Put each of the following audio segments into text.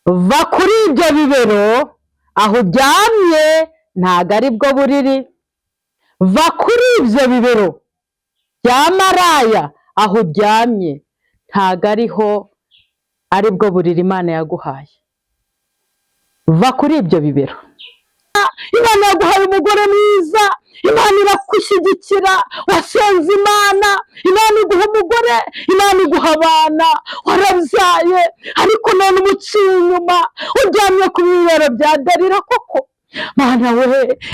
va kuri ibyo bibero, aho uryamye ntago ari bwo buriri. Va kuri ibyo bibero bya maraya, aho uryamye ntago ari bwo buriri Imana yaguhaye. Va kuri ibyo bibero. Imana yaguhaye umugore mwiza, Imana irakushyigikira, wasenze Imana, Imana iguha umugore, Imana iguha abana, warabyaye, ariko none umuciye inyuma, uryamye ku bibero bya Delila. Koko Mana we,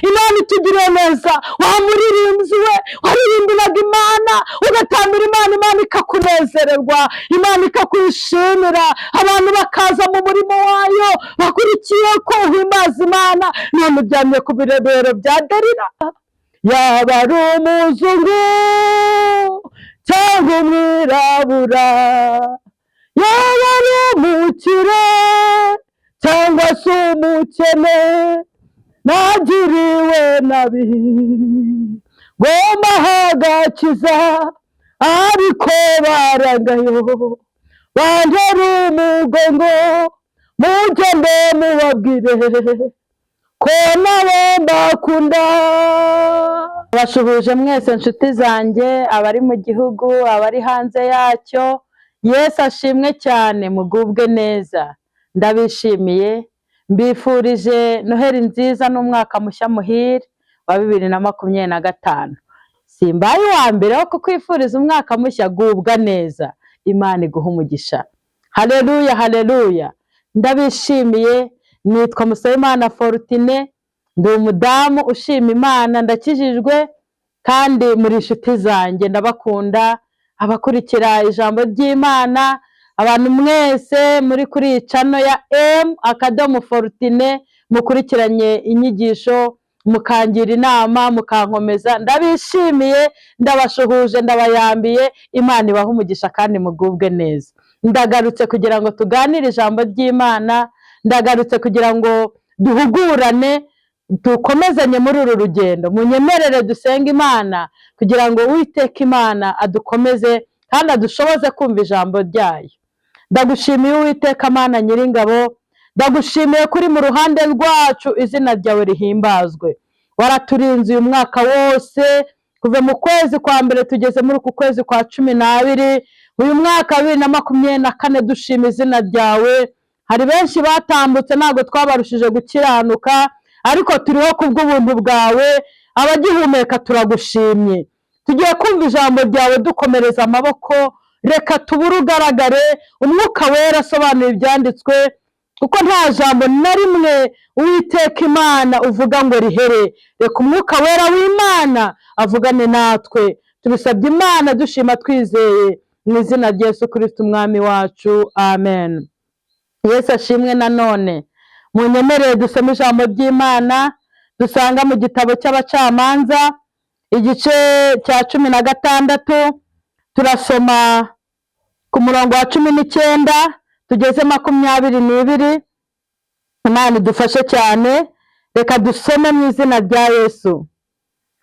Imana itugiriye neza. Wa muririmbyi we, waririmbiraga Imana, ugatambira Imana, Imana ikakunezererwa, Imana ikakwishimira, abantu bakaza mu murimo wayo bakurikiye ko uhimbaza Imana. None uryamye ku bibero bya Delila. Yaba ari umuzungu cyangwa umwirabura, yaba ari umukire cyangwa se umukene, nagiriwe nabi ngomba hagakiza, ariko barangayo bantera umugongo, mugende mubabwire ko nabo mbakunda. Abashuhuje mwese nshuti zanjye, abari mu gihugu, abari hanze yacyo, Yesu ashimwe cyane, mugubwe neza. Ndabishimiye, mbifurije Noheli nziza n'umwaka mushya muhire wa 2025. Simbaye uwa mbere wo kukwifuriza umwaka mushya, gubwa neza, Imana iguha umugisha. Haleluya, haleluya. Ndabishimiye. Nitwa Musabimana Fortune, ndi umudamu ushima Imana, ndakijijwe kandi muri inshuti zanjye, ndabakunda. Abakurikira ijambo ry'Imana, abantu mwese muri kuri channel ya M.Fortune, mukurikiranye inyigisho, mukangira inama, mukankomeza, ndabishimiye, ndabashuhuje, ndabayambiye. Imana ibaha umugisha kandi mugubwe neza. Ndagarutse kugira ngo tuganire ijambo ry'Imana, ndagarutse kugira ngo duhugurane, dukomezanye muri uru rugendo. Munyemerere dusenge Imana kugira ngo Uwiteka Imana adukomeze kandi adushoboze kumva ijambo ryayo. Ndagushimiye Uwiteka Mana Nyiringabo, ndagushimiye kuri mu ruhande rwacu, izina ryawe rihimbazwe. Waraturinze uyu mwaka wose, kuva mu kwezi kwa mbere tugeze muri uku kwezi kwa 12, uyu mwaka wa 2024, dushima izina ryawe. Hari benshi batambutse ntabwo twabarushije gukiranuka, ariko turiho kubw'ubuntu bwawe. Abagihumeka turagushimye. Tugiye kumva ijambo ryawe dukomereza amaboko. Reka tubure ugaragare, umwuka wera asobanura ibyanditswe, kuko nta jambo na rimwe Uwiteka Imana uvuga ngo rihere. Reka umwuka wera w'Imana avugane natwe. Tubisabye Imana dushima twizeye, mu izina rya Yesu Kristo umwami wacu, amen. Yesu ashimwe. Nanone munyemerere dusome ijambo ry'Imana dusanga mu gitabo cy'Abacamanza, igice cya 16, turasoma ku murongo wa 19 tugeze 22. Imana idufashe cyane. Reka dusome mu izina rya Yesu.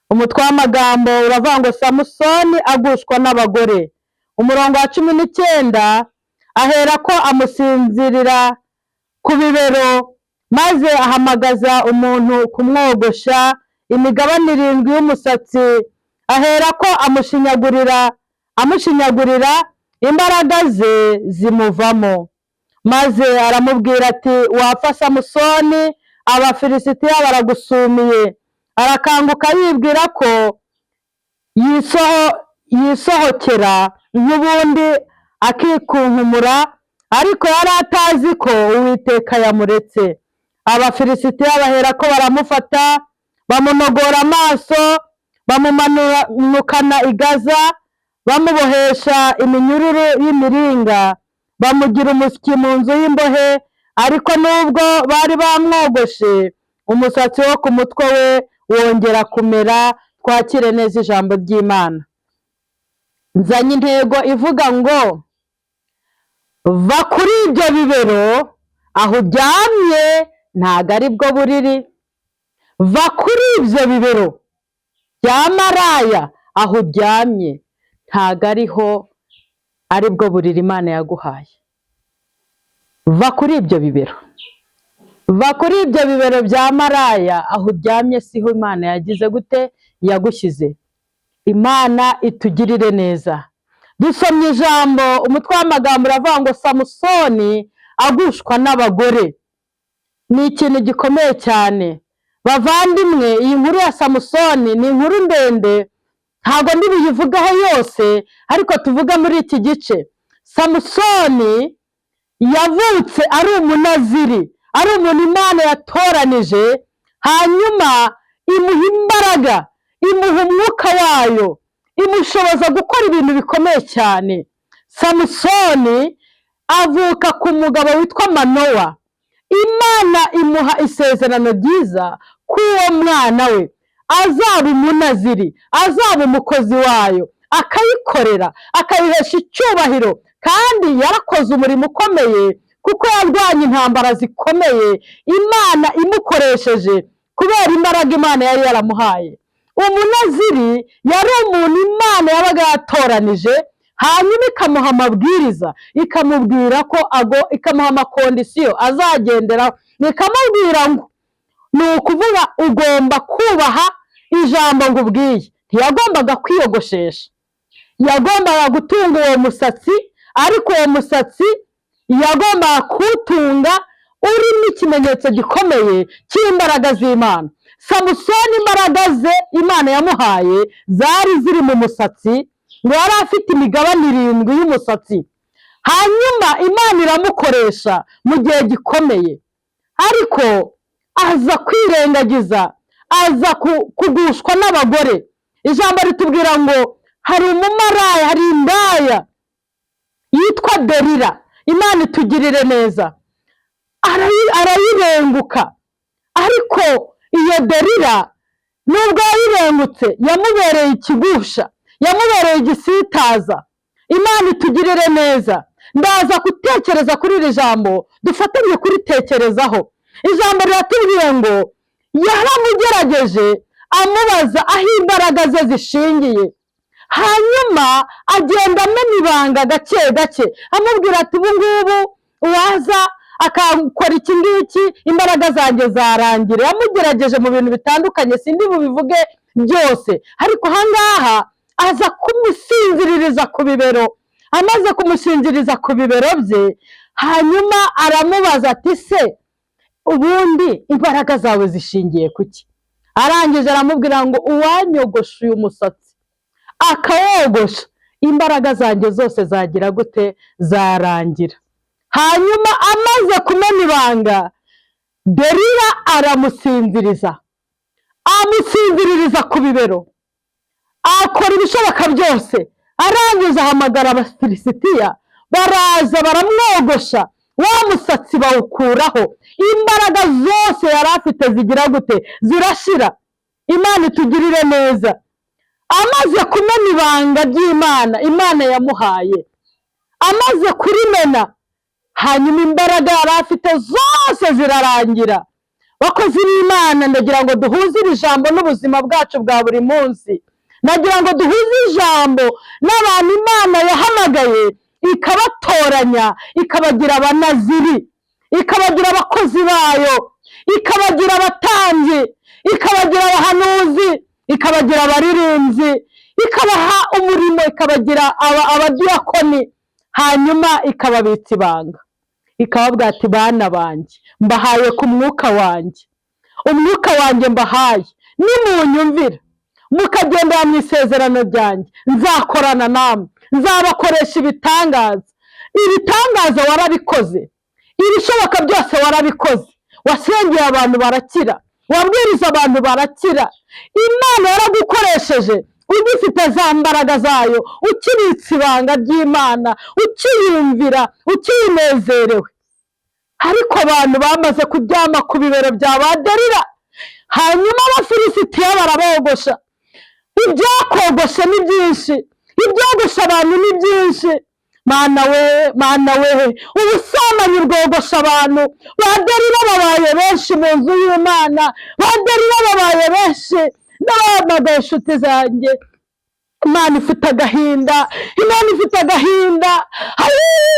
Umutwe w'amagambo uravuga ngo Samusoni agushwa n'abagore. Umurongo wa 19, ahera ko amusinzirira ku bibero, maze ahamagaza umuntu kumwogosha imigabane 7 y'umusatsi. Ahera ko amushinyagurira, imbaraga ze zimuvamo, maze aramubwira ati, wapfa Samusoni, Abafilisitiya baragusumiye. Arakanguka yibwira ko yisohokera nk'ubundi akikunkumura, ariko yari atazi ko Uwiteka yamuretse. Abafilisitiya bahera ko baramufata, bamunogora amaso, bamumanukana i Gaza, bamubohesha iminyururu y'imiringa, bamugira umusyi mu nzu y'imbohe. Ariko nubwo bari bamwogoshe, umusatsi wo ku mutwe we wongera kumera. Twakire neza ijambo ry'Imana. Nzanye intego ivuga ngo, va kuri ibyo bibero, aho uryamye ntago ari bwo buriri. Va kuri ibyo bibero bya maraya, aho uryamye ntago ari bwo buriri Imana yaguhaye. va kuri ibyo bibero, va kuri ibyo bibero bya maraya, aho uryamye siho Imana yagize gute, yagushyize. Imana itugirire neza. Dusomye ijambo, umutwe w'amagambo uravuga ngo Samusoni agushwa n'abagore. Ni ikintu gikomeye cyane bavandimwe. Iyi nkuru ya Samusoni ni inkuru ndende, ntabwo ndi buyivugaho yose, ariko tuvuga muri iki gice. Samusoni yavutse ari umunaziri, ari umuntu Imana yatoranije, hanyuma imuha imbaraga, imuha umwuka wayo, imushoboza gukora ibintu bikomeye cyane. Samusoni avuka ku mugabo witwa Manowa. Imana imuha isezerano ryiza ko uwo mwana we azaba umunaziri, azaba umukozi wayo, akayikorera, akayihesha icyubahiro, kandi yarakoze umurimo ukomeye kuko yarwanye intambara zikomeye Imana imukoresheje kubera imbaraga Imana yari yaramuhaye. Umunaziri yari umuntu Imana yabaga yatoranije, hanyuma ikamuha amabwiriza, ikamubwira ko ikamuha amakondisiyo azagenderaho, ikamubwira ngo ni ukuvuga ugomba kubaha ijambo ngubwiye. Ntiyagombaga kwiyogoshesha, yagombaga gutunga uwo musatsi, ariko uwo musatsi yagombaga kuwutunga urimo ikimenyetso gikomeye cy'imbaraga z'Imana. Samusoni imbaraga ze Imana yamuhaye zari ziri mu musatsi, ngo yari afite imigabane 7 y'umusatsi. Hanyuma Imana iramukoresha mu gihe gikomeye, ariko aza kwirengagiza, aza kugushwa n'abagore. Ijambo ritubwira ngo hari umumaraya, hari indaya yitwa Delila. Imana itugirire neza, arayirenguka. Ariko iyo Delila nubwo yayirengutse, yamubereye ikigusha, yamubereye igisitaza. Imana itugirire neza. Ndaza gutekereza kuri iri jambo, dufatanye kuritekerezaho. Ijambo riratubwiye ngo yaramugerageje, amubaza aho imbaraga ze zishingiye, hanyuma agenda amena ibanga gake gake, amubwira ati ubu ngubu waza akakora iki ngiki, imbaraga zanjye zarangira. Yamugerageje mu bintu bitandukanye, sindi bubivuge byose, ariko ahangaha aza kumusinziririza ku bibero. Amaze kumusinziriza ku bibero bye, hanyuma aramubaza ati se ubundi imbaraga zawe zishingiye kuki? Arangije aramubwira ngo uwanyogosha uyu musatsi akawogosha, imbaraga zanjye zose zagira gute, zarangira. Hanyuma amaze kumena ibanga, Delila aramusinziriza, amusinziririza ku bibero, akora ibishoboka byose. Arangije ahamagara Abafilisitiya, baraza baramwogosha, wa musatsi bawukuraho, imbaraga zose yari afite zigira gute, zirashira. Imana itugirire neza. Amaze kumena ibanga ry'Imana, Imana yamuhaye, amaze kurimena, hanyuma imbaraga yari afite zose zirarangira. Bakozi b'Imana, ndagira ngo duhuze iri jambo n'ubuzima bwacu bwa buri munsi. Nagira ngo duhuze ijambo n'abantu Imana yahamagaye ikabatoranya, ikabagira abanaziri, ikabagira abakozi bayo, ikabagira abatambyi, ikabagira abahanuzi, ikabagira abaririmbyi, ikabaha umurimo, ikabagira abadiyakoni, hanyuma ikababitsa ibanga, ikababwira ati bana banjye mbahaye ku mwuka wanjye, umwuka wanjye mbahaye, nimunyumvira mukagendera mu isezerano ryanjye, nzakorana namwe, nzabakoresha ibitangaza. Ibitangaza warabikoze, ibishoboka byose warabikoze. Wasengeye abantu barakira, wabwiriza abantu barakira. Imana yaragukoresheje ugifite za mbaraga zayo, ukibitse ibanga ry'Imana, ukiyumvira, ukinezerewe. Ariko abantu bamaze kuryama ku bibero bya ba Delila, hanyuma Abafilisitiya barabogosha. Ibyakogosha ni byinshi, ibyogosha abantu ni byinshi. Mana we, ubusambanyi bwogosha abantu. Ba Delila babaye benshi mu nzu y'Imana, ba Delila babaye benshi. Ndabahamagaye inshuti zanjye, Imana ifite agahinda, Imana ifite agahinda,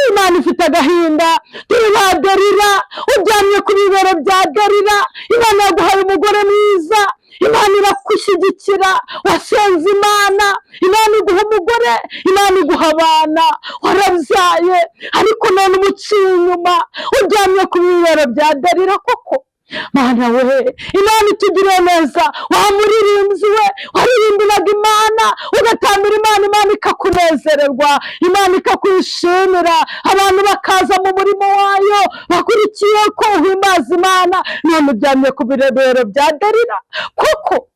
Imana ifite agahinda. Turi ba Delila uryamye ku bibero bya Delila. Imana yaguhaye umugore mwiza, Imana irakushyigikira, wasenze Imana, Imana iguha umugore, Imana iguha abana, warabyaye, ariko none umuciye inyuma uryamye ku bibero bya Delila. Koko Mana we, Imana itugiriye neza. Wa muririmbyi we waririmbiraga Imana, ugatambira Imana, Imana ikakunezererwa, Imana ikakwishimira, abantu bakaza mu murimo wayo bakurikiye ko uhimbaza Imana. None uryamye ku birebero bya Delila. Koko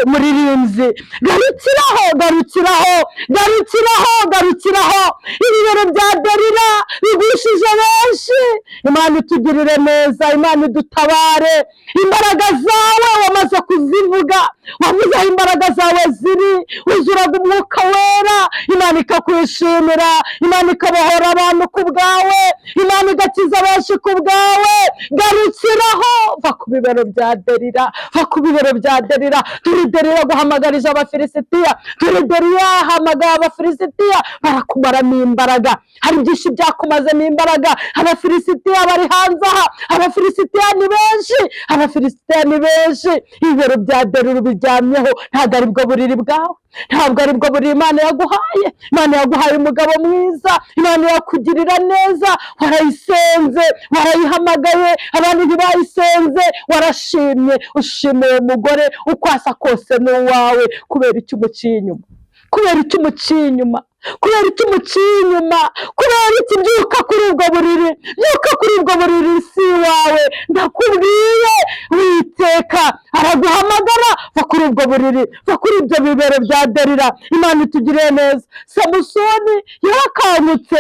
muririmbyi, garukiraho, garukiraho, garukiraho, garukiraho. Ibibero bya Delila bigushije benshi. Imana itugirire neza, Imana idutabare. Imbaraga zawe wamaze kuzivuga, wavuze aho imbaraga zawe ziri, wuzuraga umwuka wera, Imana ikakwishimira, Imana ikabohora abantu ku bwawe, Imana igakiza benshi ku bwawe. Garukiraho, va ku bibero bya Delila, va ku bibero bya Delila. Turi Delila guhamagarije Abafilisitiya, turi Delila hamagara Abafilisitiya, barakumaramo imbaraga. Hari byinshi byakumazemo imbaraga. Abafilisitiya bari hanze aha, Abafilisitiya ni benshi, Abafilisitiya ni benshi. Ibibero bya Delila ubiryamyeho, ntabwo ari bwo buriri bwawe, ntabwo ari bwo buriri Imana yaguhaye. Imana yaguhaye umugabo mwiza, Imana yakugirira neza. Warayisenze, warayihamagaye, abandi ntibayisenze, warashimye, ushimiye umugore uko asa kose ni uwawe. Kubera icyo umuciye inyuma, kubera icyo umuciye inyuma, kubera icyo umuciye inyuma, kubera iki? Byuka kuri ubwo buriri, byuka kuri ubwo buriri, si wawe. Ndakubwiye, Uwiteka araguhamagara, va kuri ubwo buriri, va kuri ibyo bibero bya Delila. Imana itugiriye neza. Samusoni yarakangutse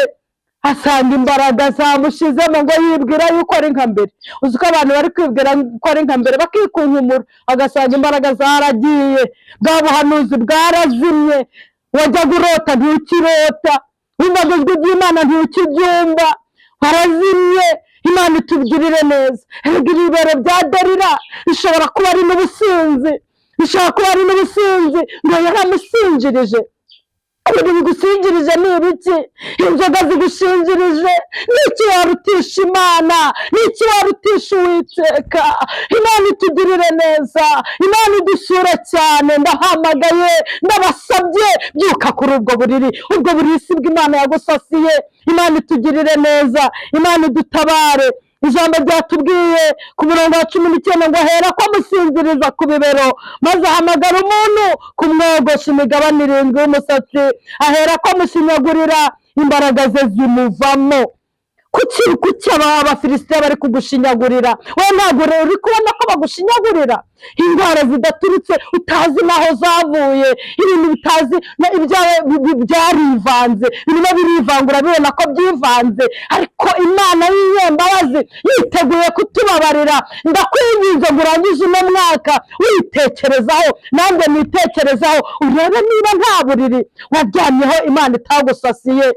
asanga imbaraga zamushizemo, ngo yibwira yuko ari nka mbere. Uzi ko abantu bari kwibwira ko ari nka mbere bakikunkumura, agasanga imbaraga zaragiye, bwa buhanuzi bwarazimye, wajyaga urota ntukirota, wumvaga ijwi ry'Imana ntukiryumva, warazimye. Imana itugirire neza. Ibibero bya Delila bishobora kuba ari n'ubusinzi, bishobora kuba ari n'ubusinzi, ngo yaramusinjirije. Ibintu bigusinjirije ni ibiki? Inzoga zigushinjirije ni iki warutisha Imana? Ni iki warutisha Uwiteka? Imana itugirire neza, Imana idusure cyane. Ndahamagaye, ndabasabye, byuka kuri ubwo buriri, ubwo buriri si bw'Imana yagusasiye. Imana itugirire neza, Imana idutabare. Ijambo ryatubwiye ku murongo wa 19 ngo ahera ko amusinziriza ku bibero, maze ahamagara umuntu kumwogosha imigabane 7 y'umusatsi, ahera ko amushinyagurira, imbaraga ze zimuvamo. Kuki Abafilisitiya bari kugushinyagurira? wowe ntabwo uri kubona ko bagushinyagurira? Indwara zidaturutse utazi naho zavuye, ibintu bitazi ibyawe byarivanze, birimo birivangura, bibona ko byivanze, ariko Imana y'inyembabazi yiteguye kutubabarira. Ndakwinginze ngo urangize uno mwaka witekerezaho, nanjye nitekerezaho, urebe niba nta buriri waryamyeho Imana itagusasiye.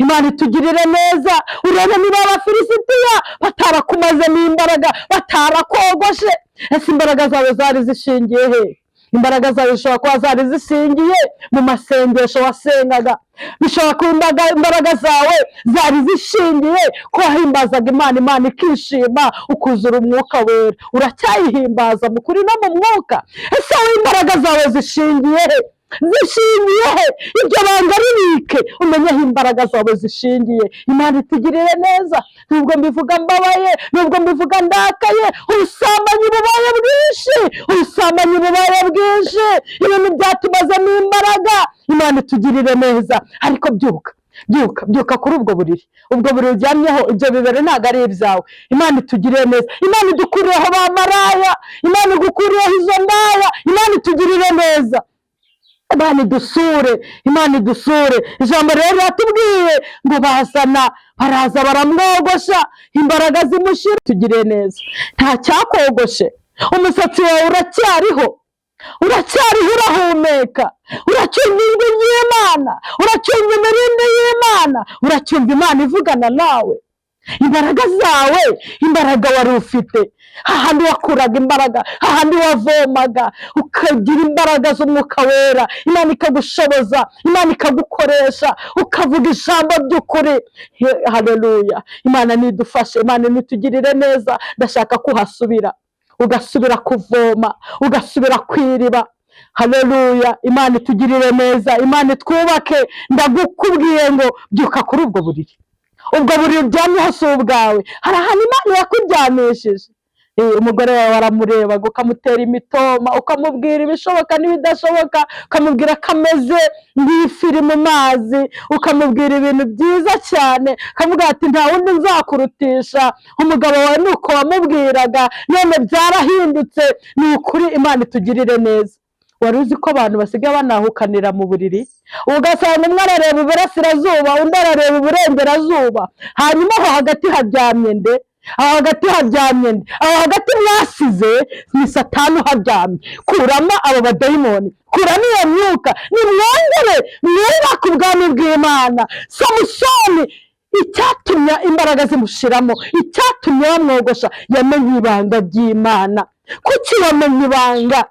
Imana itugirire neza. Urebe niba Abafilisitiya batarakumazemo imbaraga, batarakogoshe. Ese imbaraga zawe zari zishingiye he? Imbaraga zawe zishobora kuba zari zishingiye mu masengesho wasengaga, bishobora kuba imbaraga zawe zari zishingiye ko wahimbazaga Imana, Imana ikishima, ukuzura umwuka wera. Uracyayihimbaza mu kuri no mu mwuka? Ese wowe imbaraga zawe zishingiye he? Zishingiye he? Ibyo banga ribike, umenye aho imbaraga zawe zishingiye. Imana itugirire neza. Nubwo mbivuga mbabaye, nubwo mbivuga ndakaye, ubusambanyi bubaye bwinshi, ubusambanyi bubaye bwinshi, ibintu byatumazemo imbaraga. Imana itugirire neza. Ariko byuka, byuka kuri ubwo buriri, ubwo buriri uryamyeho, ibyo bibero ntabwo ari ibyawe. Imana itugirire neza. Imana idukurireho ba maraya, Imana igukurireho izo ndaya, Imana itugirire neza. Imana idusure, Imana idusure. Ijambo rero ryatubwiye ngo baraza baramwogosha, imbaraga zimushira. Tugire neza, nta cyakogoshe. Umusatsi wawe uracyariho, urahumeka, uracyumva ijwi ry'Imana, uracyumva imirindi y'Imana, uracyumva Imana ivugana nawe. imbaraga zawe, imbaraga wari ufite, hahandi wakuraga imbaraga, hahandi wavomaga ukagira imbaraga z'umwuka wera, Imana ikagushoboza, Imana ikagukoresha ukavuga ijambo ry'ukuri. Haleluya. Imana nidufashe, Imana nitugirire neza. Ndashaka kuhasubira, ugasubira kuvoma, ugasubira kwiriba. Haleluya. Imana itugirire neza, Imana itwubake. Ndagukubwiye ngo byuka kuri ubwo buriri, ubwo buriri uryamyeho si ubwawe, hari ahantu Imana yakuryamishije. Umugore wawe waramurebaga ukamutera imitoma, ukamubwira ibishoboka n'ibidashoboka, ukamubwira ko ameze nk'ifiri mu mazi, ukamubwira ibintu byiza cyane, ukavuga ati nta wundi nzakurutisha umugabo wawe nuko wamubwiraga, none byarahindutse. Ni ukuri Imana itugirire neza. Wari uzi ko abantu basigaye banahukanira mu buriri, ugasanga umwe arareba iburasirazuba, undi arareba iburengerazuba, hanyuma aho hagati haryamye nde? Aho hagati haryamye nde? Aho hagati mwasize ni Satani uharyamye. Kuramo abo badayimoni, kuramo iyo myuka, nimwongere mwubake ubwami bw'Imana. Samusoni icyatumye imbaraga zimushiramo, icyatumye bamwogosha, yamenye ibanga ry'Imana. Kuki wamenye ibanga?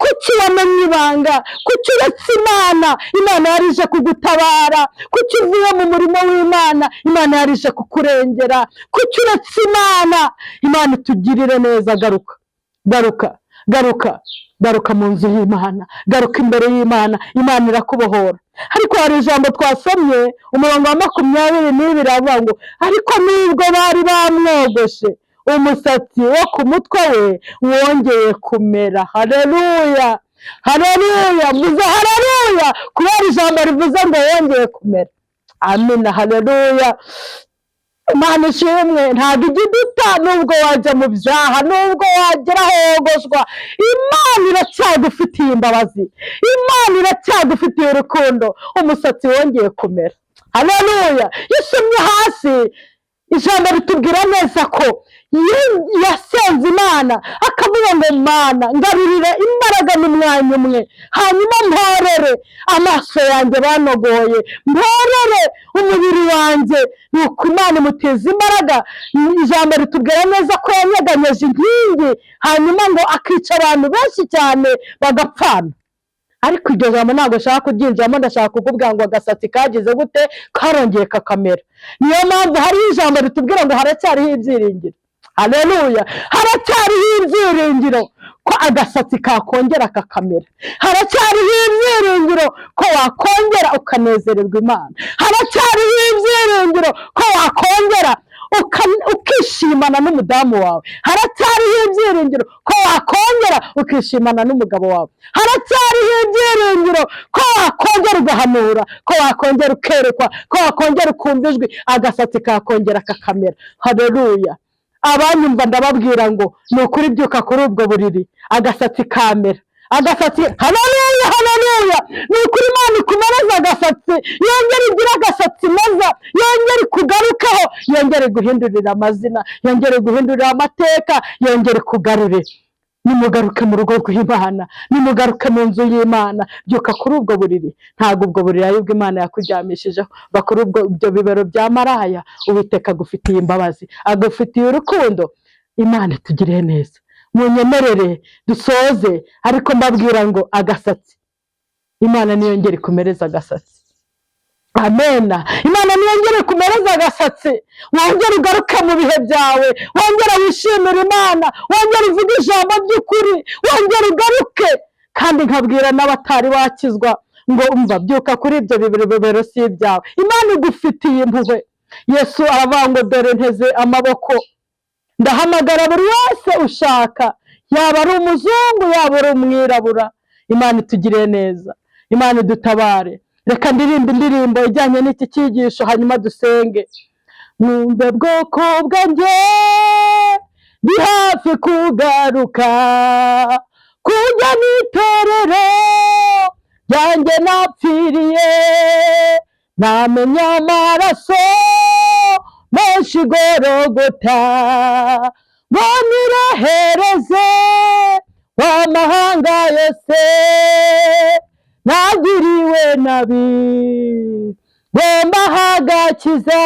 Kuki wamenye ibanga? Kuki uretse Imana? Imana yarije kugutabara. Kuki uvuye mu murimo w'Imana? Imana yarije kukurengera. Kuki uretse Imana? Imana itugirire neza. Garuka, garuka, garuka, garuka mu nzu y'Imana, garuka imbere y'Imana. Imana irakubohora. Ariko hari ijambo twasomye umurongo wa 22 avuga ngo ariko nubwo bari bamwogoshe, umusatsi wo ku mutwe we wongeye kumera. Haleluya, haleluya, vuza haleluya, kubera ijambo rivuze ngo wongeye kumera. Amina, haleluya. Imana ishimwe. Ntabwo igiduta nubwo wajya mu byaha, nubwo wagera hogoshwa, Imana iracyagufitiye imbabazi, Imana iracyagufitiye urukundo. Umusatsi wongeye kumera. Haleluya. Yisumye hasi, ijambo ritubwira neza ko yasenze Imana akavuga ngo Mana ngarurire imbaraga n'umwanya umwe, hanyuma mporere amaso yanjye banogoye, mporere umubiri wanjye. Nuko Imana imutiza imbaraga. Ijambo ritubwira neza ko yanyeganyeje inkingi, hanyuma ngo akica abantu benshi cyane bagapfana. Ariko iryo jambo ntabwo nshaka kuryinjiramo, ndashaka kuvuga ngo agasatsi kagize gute? Karongeye kakamera. Niyo mpamvu hariho ijambo ritubwira ngo haracyariho ibyiringiro. Haleluya. Haracyariho ibyiringiro ko agasatsi kakongera kakamera. Haracyariho ibyiringiro ko wakongera ukanezererwa Imana. Haracyariho ibyiringiro ko wakongera ukishimana n'umudamu wawe. Haracyariho ibyiringiro ko wakongera ukishimana n'umugabo wawe. Haracyariho ibyiringiro ko wakongera ugahanura, ko wakongera ukerekwa, ko wakongera ukumva ijwi, agasatsi kakongera kakamera. Haleluya. Abanyumva ndababwira ngo ni ukuri byuka kuri ubwo buriri, agasatsi kamera. Agasatsi, haleluya, haleluya. Ni ukuri Imana ikumereza agasatsi, yongere igira agasatsi meza, yongere kugarukaho, yongere guhindurira amazina, yongere guhindurira amateka, yongere kugarure. Nimugaruke mu rugo rw'Imana, nimugaruke mu nzu y'Imana. Byuka kuri ubwo buriri. Ntabwo ubwo buriri aribwo Imana yakuryamishijeho. Bakuri ibyo bibero bya maraya, Uwiteka agufitiye imbabazi, agufitiye urukundo. Imana itugiriye neza. Munyemerere dusoze, ariko mbabwira ngo agasatsi, Imana niyongere ikumereza agasatsi. Amena. Imana niyongere kumereza agasatsi, wongere ugaruke mu bihe byawe, wongere wishimire Imana, wongere uvuge ijambo ry'ukuri, wongere ugaruke. Kandi nkabwira n'abatari bakizwa ngo umva, byuka kuri ibyo bibero si ibyawe. Imana igufitiye impuhwe. Yesu aravuga ngo dore nteze amaboko, ndahamagara buri wese ushaka, yaba ari umuzungu, yaba ari umwirabura. Imana itugiriye neza, Imana idutabare. Reka ndirimba indirimbo ijyanye n'iki cyigisho, hanyuma dusenge. Mwumve bwoko bwanjye, ndi hafi kugaruka, kujya n'itorero ryanjye napfiriye, namenya amaraso menshi Gologota, ngo nirehereze w'amahanga yose, nagiriwe nabi, ngomba hagakiza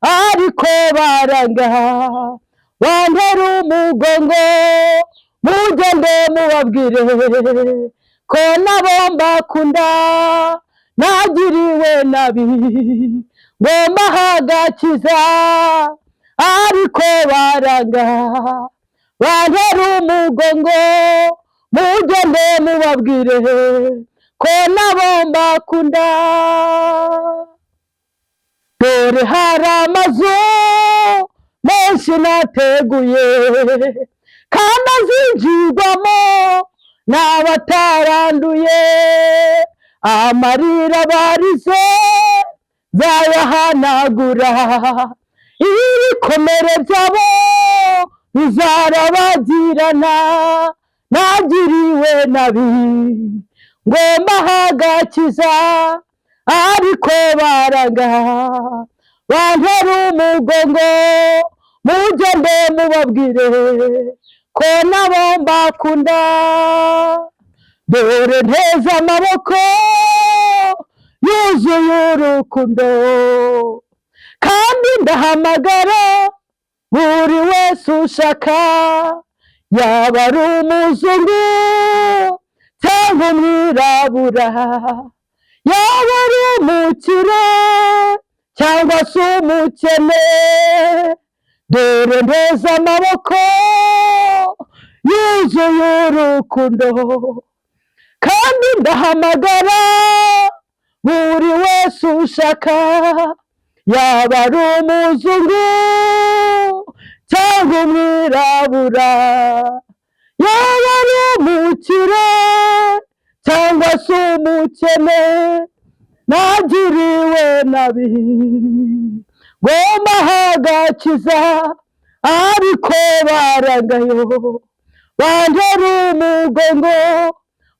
ariko baranga bantera umugongo, mugende mubabwire ko nabo mbakunda, nagiriwe nabi ngo mbahe agakiza, ariko baranga bantera umugongo, mugende mubabwire ko nabo mbakunda. Dore hari amazu menshi nateguye kandi azinjirwamo n'abataranduye, amarira barize nzayahanagura, ibikomere byabo bizarabagirana, nagiriwe nabi ngo mbahe agakiza, ariko baranga bantera umugongo, mugende mubabwire ko nabo mbakunda. Dore nteze amaboko yuzuye urukundo, kandi ndahamagara buri wese ushaka, yaba ari umuzungu cyangwa umwirabura, yaba ari umukire cyangwa se umukene. Dore nteze amaboko yuzuye urukundo, kandi ndahamagara buri wese ushaka, yaba ari umuzungu cyangwa umwirabura, yaba ari umukire cyangwa se umukene, nagiriwe nabi ngo mbahe agakiza, ariko barangayo bantera umugongo,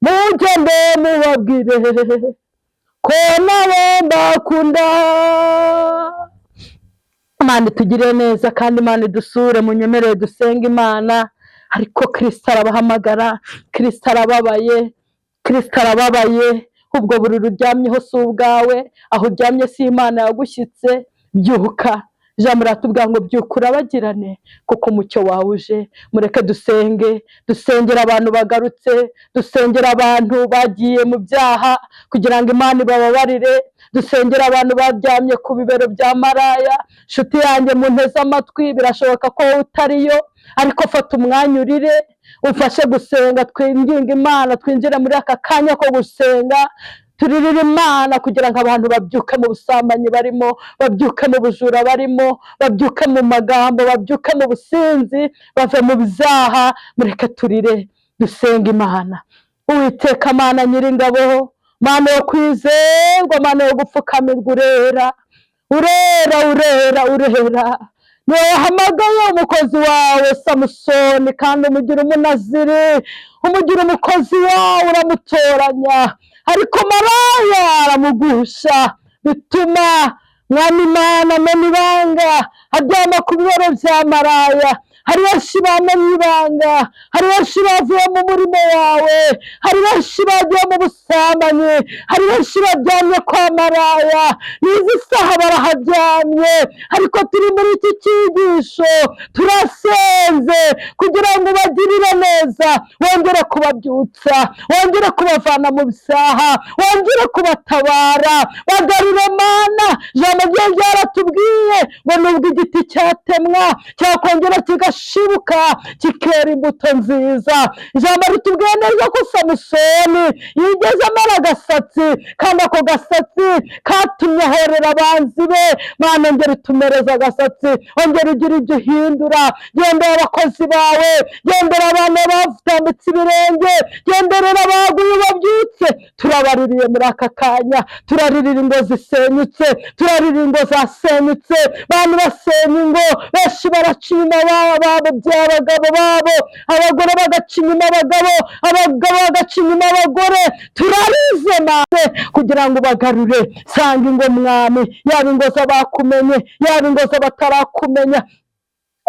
mugende mubabwire ko nabo mbakunda. Imana itugire neza kandi Imana idusure, munyemerere dusenga Imana. Ariko Kristo arabahamagara, Kristo arababaye, Kristo arababaye. Ubwo buriri uryamyeho si ubwawe, aho uryamye si Imana yagushyitse. Byuka, ijambo riratubwira ngo byuka urabagirane kuko umucyo wawe uje. Mureke dusenge, dusengera abantu bagarutse, dusengera abantu bagiye mu byaha kugira ngo Imana ibababarire, dusengera abantu baryamye ku bibero bya maraya. Nshuti yanjye munteze amatwi, birashoboka ko wowe utariyo, ariko fata umwanya urire, ufashe gusenga. Twinginge Imana, twinjire muri aka kanya ko gusenga, turirire Imana kugira ngo abantu babyuke mu busambanyi barimo, babyuke mu bujura barimo, babyuke mu magambo, babyuke mu businzi, bave mu byaha. Mureke turire dusenga Imana. Uwiteka Mana Nyiringabo, Mana yo kwizerwa, Mana yo gupfukamirwa, urera, urera, urera, urera. Niwe wahamagaye umukozi wawe Samusoni kandi umugira umunaziri, umugira umukozi wawe, uramutoranya, ariko maraya aramugusha, bituma Mwami Imana amena ibanga, aryama ku bibero bya maraya. Hari benshi bamenye ibanga, hari benshi bavuye mu murimo wawe, hari benshi bagiye mu busambanyi, hari benshi baryamye kwa maraya, n'izi saha baraharyamye. Ariko turi muri iki cyigisho, turasenze kugira ngo ubagirire neza, wongere kubabyutsa, wongere kubavana mu byaha, wongere kubatabara, bagarure Mana. Ijambo ryawe ryaratubwiye ngo nubwo igiti cyatemwa cyakongera kigashibuka kikera imbuto nziza. Ijambo ritubwiye neza ko Samusoni yigeze amara agasatsi, kandi ako gasatsi katumye ahorera abanzi be. Mana, ongera utumereze agasatsi, ongera ugire ibyo uhindura. Gendera abakozi bawe, gendera abantu batambitse ibirenge, genderera abaguye babyutse. Turabaririye muri aka kanya, turaririra ingo zisenyutse, turarira ingo zasenyutse, bantu basenya ingo, benshi baraca inyuma babo by'abagabo babo, abagore bagaca inyuma abagabo, abagabo bagaca inyuma abagore. Turarize Mana kugira ngo bagarure. Sanga ingo Mwami, yaba ingo z'abakumenye, yaba ingo z'abatarakumenya,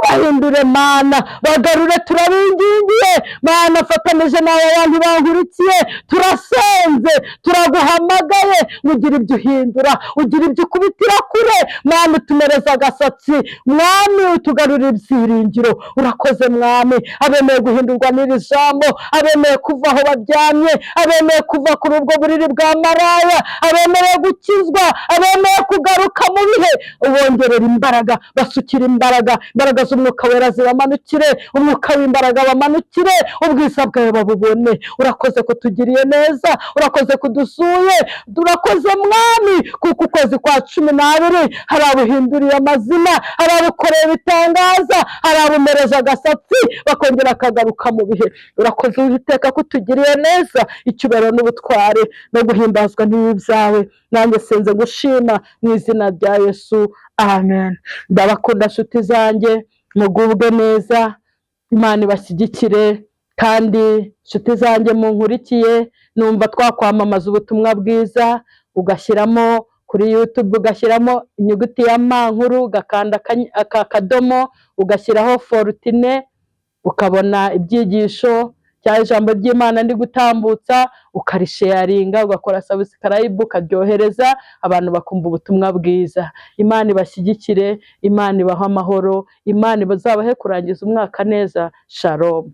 bahindure Mana, bagarure, turabingingiye Mana, fatanije n'aba bantu bankurikiye, turasenze, turaguhamagaye, ugira ibyo uhindura, ugira ibyo ukubitira kure Mana, utumereza agasatsi Mwami, utugarurira ibyiringiro. Urakoze Mwami, abemeye guhindurwa n'iri jambo, abemeye kuva aho baryamye, abemeye kuva kuri ubwo buriri bwa maraya, abemeye gukizwa, abemeye kugaruka mu bihe, ubongerera imbaraga, basukira imbaraga z'umwuka wera zibamanukire, umwuka w'imbaraga bamanukire, ubwiza bwawe babubone. Urakoze ko tugiriye neza, urakoze kudusuye, urakoze Mwami, kuko ukwezi kwa 12 hari abuhinduriye amazina, hari abukoreye ibitangaza, hari abumereza agasatsi bakongera akagaruka mu bihe. Urakoze Uwiteka ko tugiriye neza, icyubahiro n'ubutware no guhimbazwa n'ibi byawe. Nanjye senze gushima mu izina rya Yesu, amen. Ndabakunda nshuti zanjye, mugubwe neza, Imana ibashyigikire. Kandi nshuti zanjye munkurikiye, numva twakwamamaza ubutumwa bwiza, ugashyiramo kuri YouTube, ugashyiramo inyuguti ya M nkuru, ugakanda akadomo, ugashyiraho Fortune, ukabona ibyigisho cyangwa ijambo ry'Imana ndi gutambutsa, ukarisharinga, ugakora subscribe, ukaryohereza abantu bakumva ubutumwa bwiza. Imana ibashyigikire, Imana ibahe amahoro, Imana izabahe kurangiza umwaka neza. Shalom.